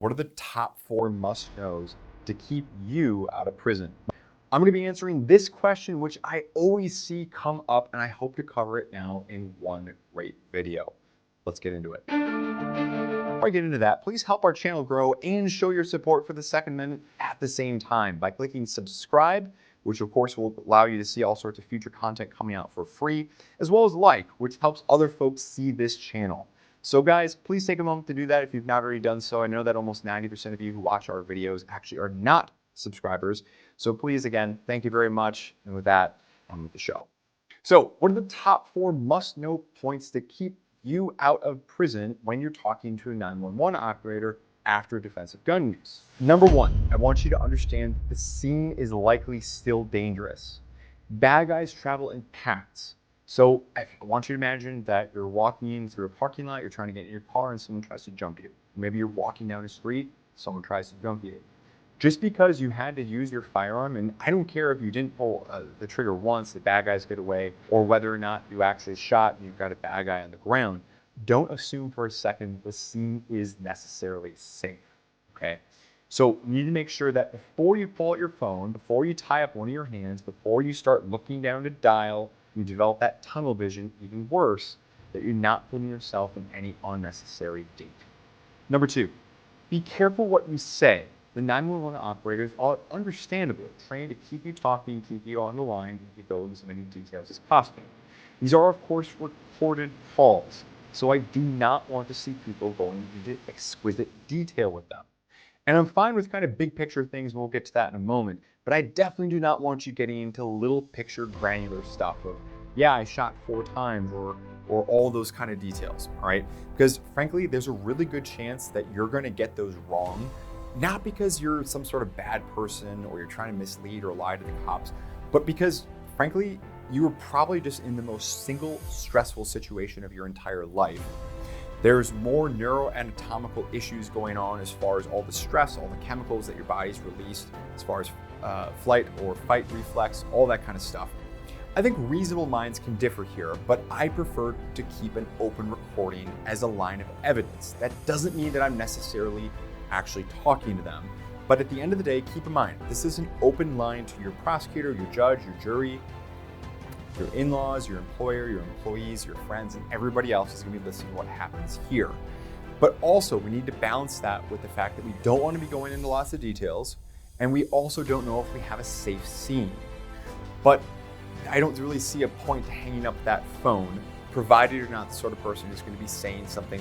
What are the top 4 must-knows to keep you out of prison? I'm going to be answering this question, which I always see come up, and I hope to cover it now in one great video. Let's get into it. Before I get into that, please help our channel grow and show your support for the Second Amendment at the same time by clicking subscribe, which of course will allow you to see all sorts of future content coming out for free, as well as like, which helps other folks see this channel. So guys, please take a moment to do that if you've not already done so. I know that almost 90% of you who watch our videos actually are not subscribers. So please, again, thank you very much. And with that, on with the show. So what are the top 4 must-know points to keep you out of prison when you're talking to a 911 operator after defensive gun use? Number 1, I want you to understand the scene is likely still dangerous. Bad guys travel in packs. So I want you to imagine that you're walking through a parking lot, you're trying to get in your car and someone tries to jump you. Maybe you're walking down the street, someone tries to jump you. Just because you had to use your firearm, and I don't care if you didn't pull the trigger once, the bad guys get away, or whether or not you actually shot and you've got a bad guy on the ground, don't assume for a second the scene is necessarily safe, okay? So you need to make sure that before you pull out your phone, before you tie up one of your hands, before you start looking down to dial, you develop that tunnel vision, even worse, that you're not putting yourself in any unnecessary danger. Number 2, be careful what you say. The 911 operators are understandably trained to keep you talking, keep you on the line, and keep those as many details as possible. These are, of course, recorded calls, so I do not want to see people going into exquisite detail with them. And I'm fine with kind of big picture things, and we'll get to that in a moment, but I definitely do not want you getting into little picture granular stuff of, yeah, I shot 4 times, or all those kind of details, all right? Because frankly, there's a really good chance that you're gonna get those wrong, not because you're some sort of bad person or you're trying to mislead or lie to the cops, but because frankly, you were probably just in the most single stressful situation of your entire life. There's more neuroanatomical issues going on as far as all the stress, all the chemicals that your body's released, as far as flight or fight reflex, all that kind of stuff. I think reasonable minds can differ here, but I prefer to keep an open recording as a line of evidence. That doesn't mean that I'm necessarily actually talking to them, but at the end of the day, keep in mind, this is an open line to your prosecutor, your judge, your jury, your in-laws, your employer, your employees, your friends, and everybody else is going to be listening to what happens here. But also, we need to balance that with the fact that we don't want to be going into lots of details, and we also don't know if we have a safe scene. But I don't really see a point to hanging up that phone, provided you're not the sort of person who's going to be saying something